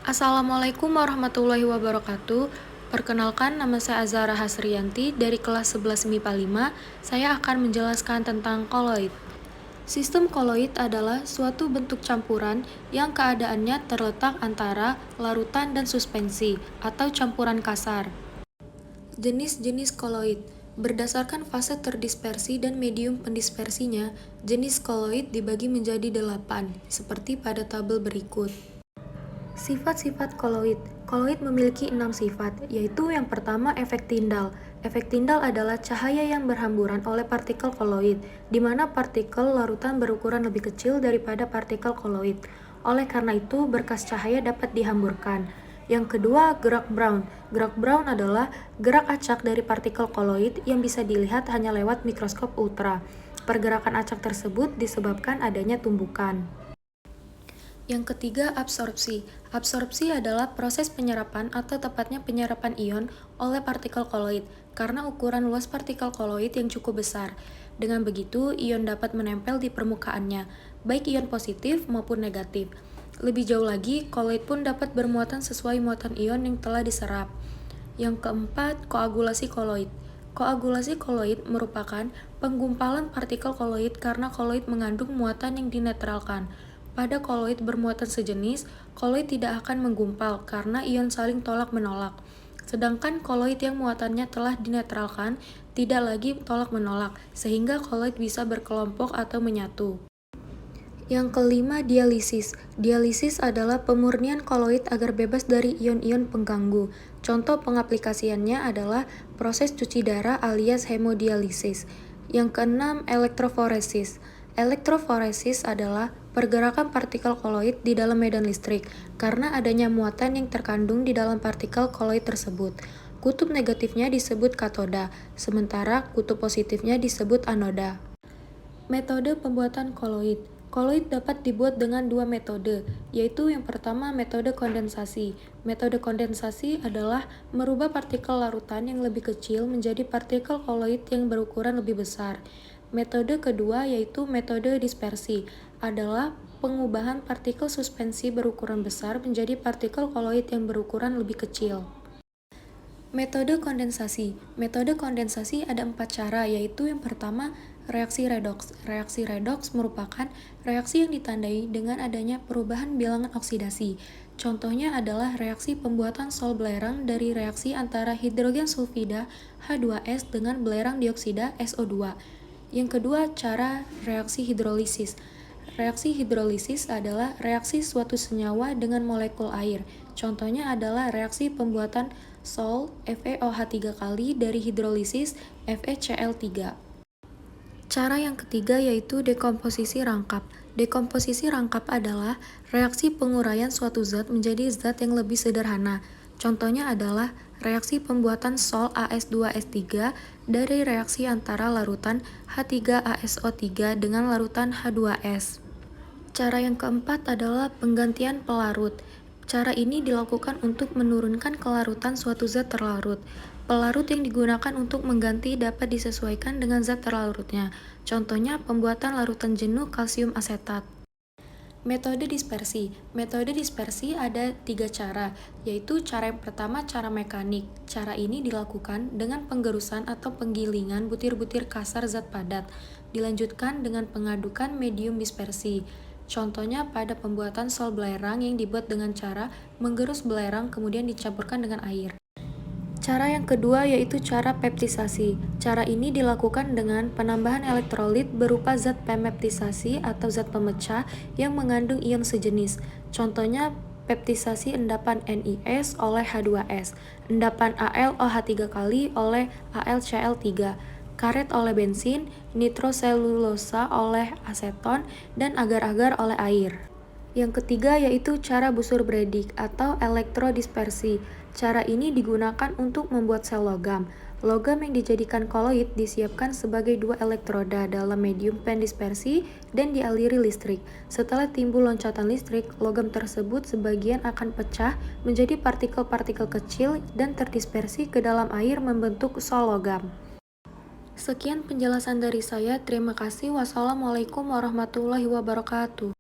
Assalamualaikum warahmatullahi wabarakatuh. Perkenalkan, nama saya Azhara Hasriyanti dari kelas 11 MIPA 5. Saya akan menjelaskan tentang koloid. Sistem koloid adalah suatu bentuk campuran yang keadaannya terletak antara larutan dan suspensi atau campuran kasar. Jenis-jenis koloid. Berdasarkan fase terdispersi dan medium pendispersinya, jenis koloid dibagi menjadi 8, seperti pada tabel berikut. Sifat-sifat koloid. Koloid memiliki 6 sifat, yaitu yang pertama efek Tyndall. Efek Tyndall adalah cahaya yang berhamburan oleh partikel koloid, di mana partikel larutan berukuran lebih kecil daripada partikel koloid. Oleh karena itu, berkas cahaya dapat dihamburkan. Yang kedua, gerak Brown. Gerak Brown adalah gerak acak dari partikel koloid yang bisa dilihat hanya lewat mikroskop ultra. Pergerakan acak tersebut disebabkan adanya tumbukan. Yang ketiga, absorpsi. Absorpsi adalah proses penyerapan atau tepatnya penyerapan ion oleh partikel koloid karena ukuran luas partikel koloid yang cukup besar. Dengan begitu, ion dapat menempel di permukaannya, baik ion positif maupun negatif. Lebih jauh lagi, koloid pun dapat bermuatan sesuai muatan ion yang telah diserap. Yang keempat, koagulasi koloid. Koagulasi koloid merupakan penggumpalan partikel koloid karena koloid mengandung muatan yang dinetralkan. Pada koloid bermuatan sejenis, koloid tidak akan menggumpal karena ion saling tolak-menolak. Sedangkan koloid yang muatannya telah dinetralkan tidak lagi tolak-menolak, sehingga koloid bisa berkelompok atau menyatu. Yang kelima, dialisis. Dialisis adalah pemurnian koloid agar bebas dari ion-ion pengganggu. Contoh pengaplikasiannya adalah proses cuci darah alias hemodialisis. Yang keenam, elektroforesis. Elektroforesis adalah pergerakan partikel koloid di dalam medan listrik karena adanya muatan yang terkandung di dalam partikel koloid tersebut. Kutub negatifnya disebut katoda, sementara kutub positifnya disebut anoda. Metode pembuatan koloid. Koloid dapat dibuat dengan dua metode, yaitu yang pertama metode kondensasi. Metode kondensasi adalah merubah partikel larutan yang lebih kecil menjadi partikel koloid yang berukuran lebih besar. Metode kedua yaitu metode dispersi, adalah pengubahan partikel suspensi berukuran besar menjadi partikel koloid yang berukuran lebih kecil. Metode kondensasi. Metode kondensasi ada 4 cara, yaitu yang pertama, reaksi redoks. Reaksi redoks merupakan reaksi yang ditandai dengan adanya perubahan bilangan oksidasi. Contohnya adalah reaksi pembuatan sol belerang dari reaksi antara hidrogen sulfida H2S dengan belerang dioksida SO2. Yang kedua, cara reaksi hidrolisis. Reaksi hidrolisis adalah reaksi suatu senyawa dengan molekul air. Contohnya adalah reaksi pembuatan sol FeOH3 kali dari hidrolisis FeCl3. Cara yang ketiga yaitu dekomposisi rangkap. Dekomposisi rangkap adalah reaksi penguraian suatu zat menjadi zat yang lebih sederhana. Contohnya adalah reaksi pembuatan sol AS2S3 dari reaksi antara larutan H3ASO3 dengan larutan H2S. Cara yang keempat adalah penggantian pelarut. Cara ini dilakukan untuk menurunkan kelarutan suatu zat terlarut. Pelarut yang digunakan untuk mengganti dapat disesuaikan dengan zat terlarutnya. Contohnya pembuatan larutan jenuh kalsium asetat. Metode dispersi. Metode dispersi ada 3 cara, yaitu cara yang pertama cara mekanik. Cara ini dilakukan dengan penggerusan atau penggilingan butir-butir kasar zat padat. Dilanjutkan dengan pengadukan medium dispersi. Contohnya pada pembuatan sol belerang yang dibuat dengan cara menggerus belerang kemudian dicampurkan dengan air. Cara yang kedua yaitu cara peptisasi. Cara ini dilakukan dengan penambahan elektrolit berupa zat pemeptisasi atau zat pemecah yang mengandung ion sejenis. Contohnya peptisasi endapan NiS oleh H2S, endapan AlOH3 kali oleh AlCl3, karet oleh bensin, nitroselulosa oleh aseton, dan agar-agar oleh air. Yang ketiga yaitu cara busur Bredig atau elektrodispersi. Cara ini digunakan untuk membuat sel logam. Logam yang dijadikan koloid disiapkan sebagai 2 elektroda dalam medium pendispersi dan dialiri listrik. Setelah timbul loncatan listrik, logam tersebut sebagian akan pecah menjadi partikel-partikel kecil dan terdispersi ke dalam air membentuk sol logam. Sekian penjelasan dari saya. Terima kasih. Wassalamualaikum warahmatullahi wabarakatuh.